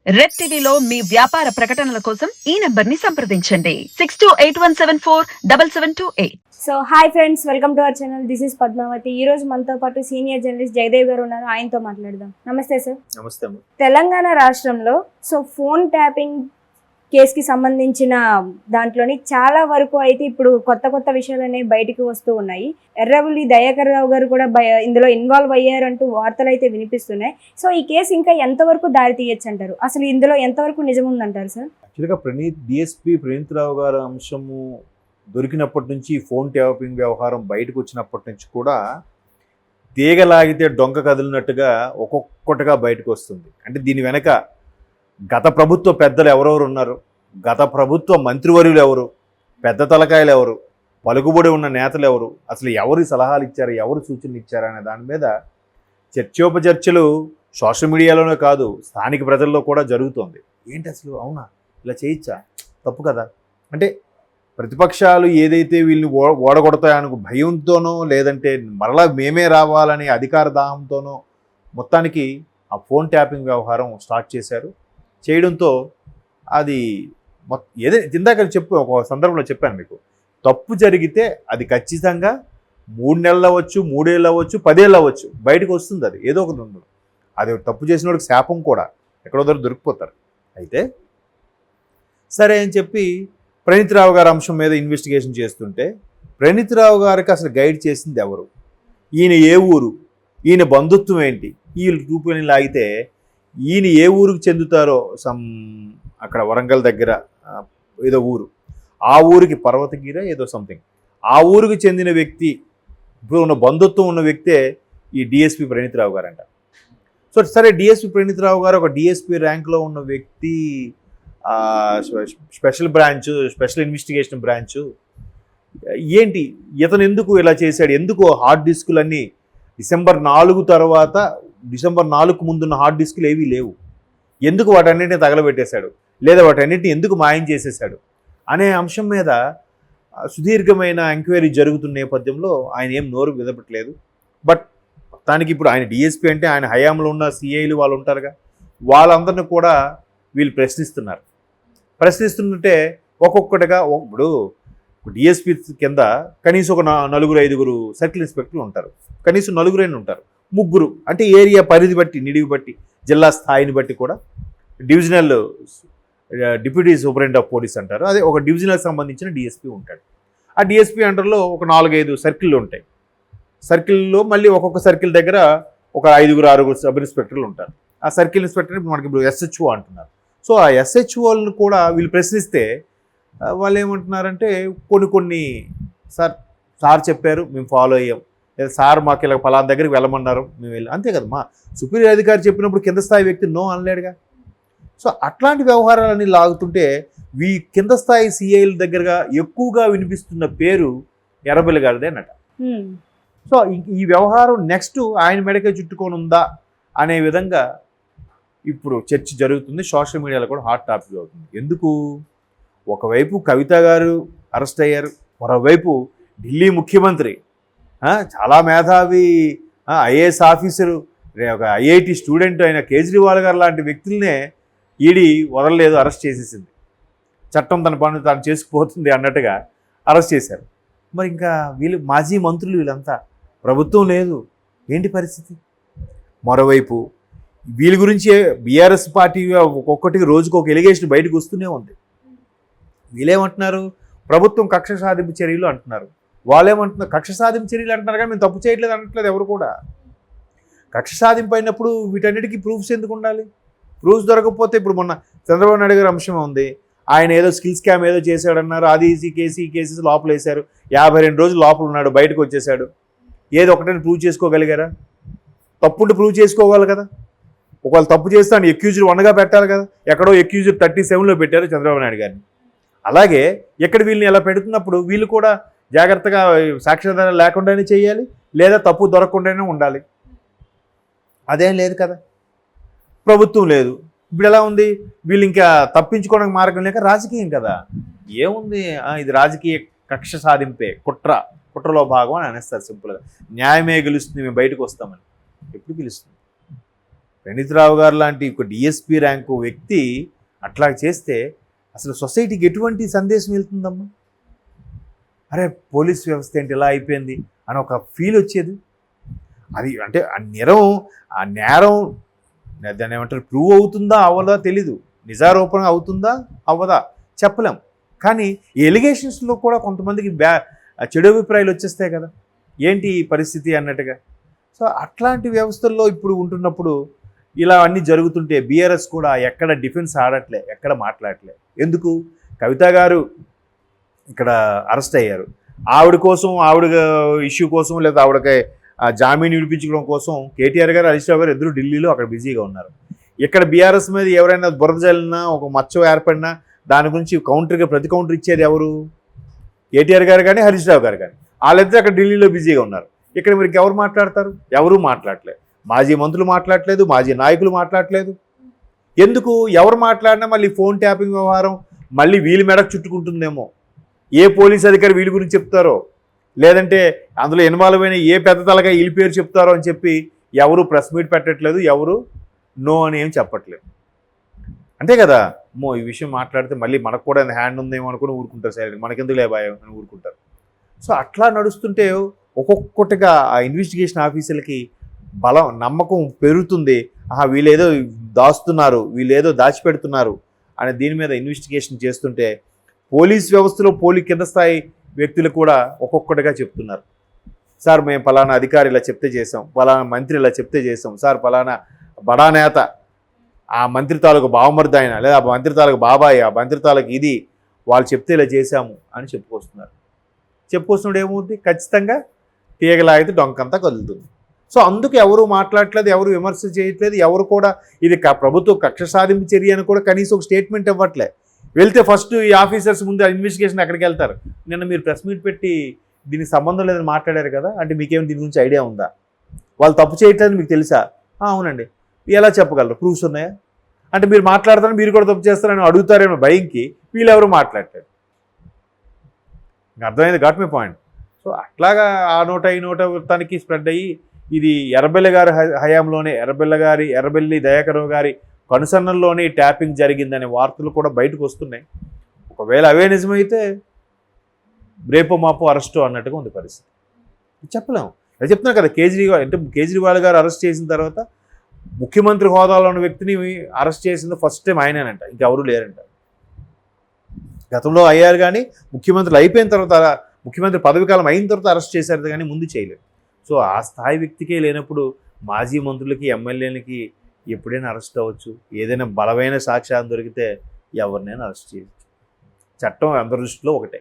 Red టీవీలో మీ వ్యాపార ప్రకటనల కోసం ఈ నంబర్ ని సంప్రదించండి 6281747728. So hi friends, welcome to our channel. This is Padmavati. ఈ రోజు మనతో పాటు సీనియర్ జర్నలిస్ట్ జయదేవ్ గారు ఉన్నారు. ఆయనతో మాట్లాడదాం. నమస్తే సార్. నమస్తే. తెలంగాణ రాష్ట్రంలో ఫోన్ ట్యాపింగ్ కేసుకి సంబంధించిన దాంట్లోని చాలా వరకు అయితే ఇప్పుడు కొత్త విషయాలు అనేవి బయటికి వస్తూ ఉన్నాయి. ఎర్రబుల్లి దయాకర్ రావు గారు కూడా ఇందులో ఇన్వాల్వ్ అయ్యారంటూ వార్తలు అయితే వినిపిస్తున్నాయి. సో ఈ కేసు ఇంకా ఎంతవరకు దారి తీయచ్చు అంటారు? అసలు ఇందులో ఎంతవరకు నిజం ఉందంటారు సార్? యాక్చువల్గా డిఎస్పీ ప్రణీత్ రావు గారి అంశము దొరికినప్పటి నుంచి ఫోన్ ట్యాపింగ్ వ్యవహారం బయటకు వచ్చినప్పటి నుంచి కూడా తీగలాగితే డొంక కదిలినట్టుగా ఒక్కొక్కటిగా బయటకు వస్తుంది. అంటే దీని వెనక గత ప్రభుత్వ పెద్దలు ఎవరెవరు ఉన్నారు, గత ప్రభుత్వ మంత్రివర్యులు ఎవరు, పెద్ద తలకాయలు ఎవరు, పలుకుబడి ఉన్న నేతలు ఎవరు, అసలు ఎవరు సలహాలు ఇచ్చారు, ఎవరు సూచనలు ఇచ్చారు అనే దాని మీద చర్చోపచర్చలు సోషల్ మీడియాలోనే కాదు స్థానిక ప్రజల్లో కూడా జరుగుతోంది. ఏంటి అసలు అవునా, ఇలా చేయొచ్చా, తప్పు కదా అంటే ప్రతిపక్షాలు ఏదైతే వీళ్ళని ఓడగొడతాయనుకో భయంతోనో లేదంటే మరలా మేమే రావాలనే అధికార దాహంతోనో మొత్తానికి ఆ ఫోన్ ట్యాపింగ్ వ్యవహారం స్టార్ట్ చేశారు. చేయడంతో అది ఇందాక ఒక సందర్భంలో చెప్పాను మీకు, తప్పు జరిగితే అది ఖచ్చితంగా 3 నెలలు అవ్వచ్చు, 3 ఏళ్ళు అవ్వచ్చు, 10 ఏళ్ళు అవ్వచ్చు, బయటకు వస్తుంది. అది ఏదో ఒకటి ఉండదు. అది తప్పు చేసిన వాడికి శాపం కూడా, ఎక్కడో దొరికిపోతారు. అయితే సరే అని చెప్పి ప్రణీత్ రావు గారి అంశం మీద ఇన్వెస్టిగేషన్ చేస్తుంటే ప్రణీత్ రావు గారికి అసలు గైడ్ చేసింది ఎవరు, ఈయన ఏ ఊరు, ఈయన బంధుత్వం ఏంటి, ఈ రూపాయలు లాగితే ఈయన ఏ ఊరికి చెందుతారో అక్కడ వరంగల్ దగ్గర ఏదో ఊరు, ఆ ఊరికి పర్వతగిర ఏదో సంథింగ్, ఆ ఊరికి చెందిన వ్యక్తి ఇప్పుడు ఉన్న బంధుత్వం ఉన్న వ్యక్తే ఈ డిఎస్పీ ప్రణీత్ రావు గారు అంట. సో సరే, డిఎస్పీ ప్రణీత్ రావు గారు ఒక డిఎస్పీ ర్యాంక్లో ఉన్న వ్యక్తి, స్పెషల్ ఇన్వెస్టిగేషన్ బ్రాంచు ఏంటి, ఇతను ఎందుకు ఇలా చేశాడు, ఎందుకు హార్డ్ డిస్కులన్నీ డిసెంబర్ 4 తర్వాత డిసెంబర్ 4కు ముందున్న హార్డ్ డిస్కులు ఏవీ లేవు, ఎందుకు వాటన్నిటిని తగలబెట్టేశాడు, లేదా వాటన్నిటిని ఎందుకు మాయం చేసేశాడు అనే అంశం మీద సుదీర్ఘమైన ఎంక్వైరీ జరుగుతున్న నేపథ్యంలో ఆయన ఏం నోరు విదపట్లేదు. బట్ దానికి ఇప్పుడు ఆయన డిఎస్పీ అంటే ఆయన హయాంలో ఉన్న సిఐలు వాళ్ళు ఉంటారుగా, వాళ్ళందరినీ కూడా వీళ్ళు ప్రశ్నిస్తుంటే ఒక్కొక్కటిగా ఇప్పుడు డిఎస్పీ కింద కనీసం ఒక 4-5 సర్కిల్ ఇన్స్పెక్టర్లు ఉంటారు, కనీసం 4 ఉంటారు, 3 అంటే ఏరియా పరిధి బట్టి నిడివి బట్టి జిల్లా స్థాయిని బట్టి కూడా divisional deputy superintendent of police అంటారు, అదే ఒక డివిజనల్కి సంబంధించిన డిఎస్పీ ఉంటాడు. ఆ డిఎస్పీ అండర్లో ఒక 4-5 సర్కిళ్ళు ఉంటాయి. సర్కిల్లో మళ్ళీ ఒక్కొక్క సర్కిల్ దగ్గర ఒక 5-6 సబ్ ఇన్స్పెక్టర్లు ఉంటారు. ఆ సర్కిల్ ఇన్స్పెక్టర్ మనకి ఇప్పుడు ఎస్హెచ్ఓ అంటున్నారు. సో ఆ ఎస్హెచ్ఓలను కూడా వీళ్ళు ప్రశ్నిస్తే వాళ్ళు ఏమంటున్నారంటే కొన్ని సార్ చెప్పారు మేము ఫాలో అయ్యాం, లేదా సార్ మాకు ఇలా ఫలానా దగ్గరికి వెళ్ళమన్నారు మేము వెళ్ళాం, అంతే కదా. మా సుపీరియర్ అధికారి చెప్పినప్పుడు కింద స్థాయి వ్యక్తి నో అనలేడుగా. సో అట్లాంటి వ్యవహారాలన్నీ లాగుతుంటే కింద స్థాయి సిఐల దగ్గరగా ఎక్కువగా వినిపిస్తున్న పేరు ఎర్రబెల్లి గారిదే అన్నట. సో ఈ వ్యవహారం నెక్స్ట్ ఆయన మెడకే చుట్టుకొని ఉందా అనే విధంగా ఇప్పుడు చర్చ జరుగుతుంది. సోషల్ మీడియాలో కూడా హాట్ టాపిక్ అవుతుంది. ఎందుకు, ఒకవైపు కవిత గారు అరెస్ట్ అయ్యారు, మరోవైపు ఢిల్లీ ముఖ్యమంత్రి చాలా మేధావి ఐఏఎస్ ఆఫీసరు, ఒక ఐఐటి స్టూడెంట్ అయిన కేజ్రీవాల్ గారు లాంటి వ్యక్తులనే ఈడీ వదలలేదు, అరెస్ట్ చేసేసింది. చట్టం తన పని తాను చేసుకుపోతుంది అన్నట్టుగా అరెస్ట్ చేశారు. మరి ఇంకా వీళ్ళు మాజీ మంత్రులు, వీళ్ళంతా ప్రభుత్వం లేదు, ఏంటి పరిస్థితి? మరోవైపు వీళ్ళ గురించి బీఆర్ఎస్ పార్టీ ఒక్కొక్కటికి రోజుకు ఒక ఎలిగేషన్ బయటకు వస్తూనే ఉంది. వీళ్ళేమంటున్నారు, ప్రభుత్వం కక్ష సాధింపు చర్యలు అంటున్నారు, వాళ్ళేమంటున్నారు కక్ష సాధింపు చర్యలు అంటున్నారు, కానీ మేము తప్పు చేయట్లేదు అనట్లేదు ఎవరు కూడా. కక్ష సాధింపు అయినప్పుడు వీటన్నిటికీ ప్రూఫ్స్ ఎందుకు ఉండాలి? ప్రూఫ్స్ దొరకకపోతే ఇప్పుడు మొన్న చంద్రబాబు నాయుడు గారి అంశం ఉంది, ఆయన ఏదో స్కిల్ స్కామ్ ఏదో చేశాడన్నారు, అది ఈ కేసెస్ లోపల వేశారు, 52 రోజులు లోపల ఉన్నాడు, బయటకు వచ్చేసాడు. ఏదో ఒకటని ప్రూవ్ చేసుకోగలిగారా? తప్పుంటే ప్రూవ్ చేసుకోవాలి కదా. ఒకవేళ తప్పు చేస్తే ఆయన ఎక్యూజ్డ్ 1గా పెట్టాలి కదా. ఎక్కడో ఎక్యూజ్డ్ 37లో పెట్టారు చంద్రబాబు నాయుడు గారిని. అలాగే ఇక్కడ వీళ్ళని ఎలా పెడుతున్నప్పుడు వీళ్ళు కూడా జాగ్రత్తగా సాక్ష్యాధారం లేకుండానే చేయాలి, లేదా తప్పు దొరకకుండానే ఉండాలి. అదేం లేదు కదా, ప్రభుత్వం లేదు. ఇప్పుడు ఎలా ఉంది, వీళ్ళు ఇంకా తప్పించుకోవడానికి మార్గం లేక రాజకీయం కదా. ఏముంది, ఇది రాజకీయ కక్ష సాధింపే, కుట్రలో భాగం అని అనేస్తారు సింపుల్గా. న్యాయమే గెలుస్తుంది, మేము బయటకు వస్తామని. ఎప్పుడు గెలుస్తుంది? ప్రణీత్రావు గారు లాంటి ఒక డిఎస్పీ ర్యాంకు వ్యక్తి అట్లా చేస్తే అసలు సొసైటీకి ఎటువంటి సందేశం వెళ్తుందమ్మా? అరే పోలీస్ వ్యవస్థ ఏంటి ఇలా అయిపోయింది అని ఒక ఫీల్ వచ్చేది. అది అంటే ఆ నేరం దాన్ని ఏమంటారు, ప్రూవ్ అవుతుందా అవ్వదా తెలీదు, నిజారోపణ అవుతుందా అవ్వదా చెప్పలేం. కానీ ఎలిగేషన్స్లో కూడా కొంతమందికి చెడు అభిప్రాయాలు వచ్చేస్తాయి కదా, ఏంటి ఈ పరిస్థితి అన్నట్టుగా. సో అట్లాంటి వ్యవస్థల్లో ఇప్పుడు ఉంటున్నప్పుడు ఇలా అన్నీ జరుగుతుంటే బీఆర్ఎస్ కూడా ఎక్కడ డిఫెన్స్ ఆడట్లే, ఎక్కడ మాట్లాడట్లే. ఎందుకు? కవిత గారు ఇక్కడ అరెస్ట్ అయ్యారు, ఆవిడ కోసం, ఆవిడ ఇష్యూ కోసం, లేదా ఆవిడకి జామీన్ విడిపించుకోవడం కోసం కేటీఆర్ గారు, హరీష్ రావు గారు ఇద్దరు ఢిల్లీలో అక్కడ బిజీగా ఉన్నారు. ఇక్కడ బీఆర్ఎస్ మీద ఎవరైనా బురద జల్లినా, ఒక మచ్చ ఏర్పడినా దాని గురించి కౌంటర్గా ప్రతి కౌంటర్ ఇచ్చేది ఎవరు? కేటీఆర్ గారు కానీ హరీష్ రావు గారు కానీ. వాళ్ళిద్దరు అక్కడ ఢిల్లీలో బిజీగా ఉన్నారు. ఇక్కడ మీరు ఎవరు మాట్లాడతారు? ఎవరూ మాట్లాడలేదు. మాజీ మంత్రులు మాట్లాడలేదు, మాజీ నాయకులు మాట్లాడలేదు. ఎందుకు? ఎవరు మాట్లాడినా మళ్ళీ ఫోన్ ట్యాపింగ్ వ్యవహారం మళ్ళీ వీళ్ళ మెడకు చుట్టుకుంటుందేమో. ఏ పోలీస్ అధికారి వీళ్ళ గురించి చెప్తారో, లేదంటే అందులో ఇన్వాల్వ్ అయిన ఏ పెద్ద తలగా వీళ్ళ పేరు చెప్తారో అని చెప్పి ఎవరు ప్రెస్ మీట్ పెట్టట్లేదు, ఎవరు నో అని ఏం చెప్పట్లేదు. అంతే కదా, ఈ విషయం మాట్లాడితే మళ్ళీ మనకు కూడా హ్యాండ్ ఉందేమో అనుకుని ఊరుకుంటారు, సరే మనకెందుకు లేబాయో అని ఊరుకుంటారు. సో అట్లా నడుస్తుంటే ఒక్కొక్కటిగా ఆ ఇన్వెస్టిగేషన్ ఆఫీసర్లకి బలం, నమ్మకం పెరుగుతుంది. వీళ్ళేదో దాస్తున్నారు, వీళ్ళేదో దాచిపెడుతున్నారు అనే దీని మీద ఇన్వెస్టిగేషన్ చేస్తుంటే పోలీస్ వ్యవస్థలో కింద స్థాయి వ్యక్తులు కూడా ఒక్కొక్కటిగా చెప్తున్నారు. సార్ మేము పలానా అధికారి ఇలా చెప్తే చేసాం, పలానా మంత్రి ఇలా చెప్తే చేసాం, సార్ పలానా బడా నేత, ఆ మంత్రి తాలూకు బావమరిది ఆయన, లేదా ఆ మంత్రి తాలూకు బాబాయ్, ఆ మంత్రి తాలూకు ఇది, వాళ్ళు చెప్తే ఇలా చేశాము అని చెప్పుకొస్తున్నారు. చెప్పుకొస్తున్నప్పుడు ఏమవుతుంది? ఖచ్చితంగా తీగలాగితే డొంకంతా కదులుతుంది. సో అందుకు ఎవరు మాట్లాడట్లేదు, ఎవరు విమర్శ చేయట్లేదు, ఎవరు కూడా ఇది ప్రభుత్వ కక్ష సాధింపు చర్య అని కూడా కనీసం ఒక స్టేట్మెంట్ ఇవ్వట్లే. వెళ్తే ఫస్ట్ ఈ ఆఫీసర్స్ ముందు ఇన్వెస్టిగేషన్ అక్కడికి వెళ్తారు. నిన్న మీరు ప్రెస్ మీట్ పెట్టి దీనికి సంబంధం లేదని మాట్లాడారు కదా, అంటే మీకేం దీని గురించి ఐడియా ఉందా? వాళ్ళు తప్పు చేయట్లేదని మీకు తెలుసా? అవునండి. ఎలా చెప్పగలరు? ప్రూఫ్స్ ఉన్నాయా? అంటే మీరు మాట్లాడతారని మీరు కూడా తప్పు చేస్తారని అడుగుతారేమో భయంకి వీళ్ళెవరు మాట్లాడతారు. అర్థమైంది, గాట్ మై పాయింట్. సో అట్లాగా ఆ నోట ఈ నోట వృత్తానికి స్ప్రెడ్ అయ్యి ఇది ఎర్రబెల్లి గారి హయాంలోనే, ఎర్రబెల్లి దయాకర్రావు గారి కనుసన్నల్లోనే ట్యాపింగ్ జరిగిందనే వార్తలు కూడా బయటకు వస్తున్నాయి. ఒకవేళ అవే నిజమైతే రేపో మాపో అరెస్టు అన్నట్టుగా ఉంది పరిస్థితి. చెప్పలేము. అది చెప్తున్నారు కదా, కేజ్రీవాల్ గారు అరెస్ట్ చేసిన తర్వాత ముఖ్యమంత్రి హోదాలో ఉన్న వ్యక్తిని అరెస్ట్ చేసింది ఫస్ట్ టైం ఆయనేనంట, ఇంకెవరూ లేరంట. గతంలో అయ్యారు కానీ ముఖ్యమంత్రులు అయిపోయిన తర్వాత, ముఖ్యమంత్రి పదవికాలం అయిన తర్వాత అరెస్ట్ చేశారు కానీ ముందు చేయలేదు. సో ఆ స్థాయి వ్యక్తికే లేనప్పుడు మాజీ మంత్రులకి, ఎమ్మెల్యేలకి ఎప్పుడైనా అరెస్ట్ అవ్వచ్చు. ఏదైనా బలమైన సాక్ష్యాలు దొరికితే ఎవరినైనా అరెస్ట్ చేయవచ్చు. చట్టం అందరి దృష్టిలో ఒకటే.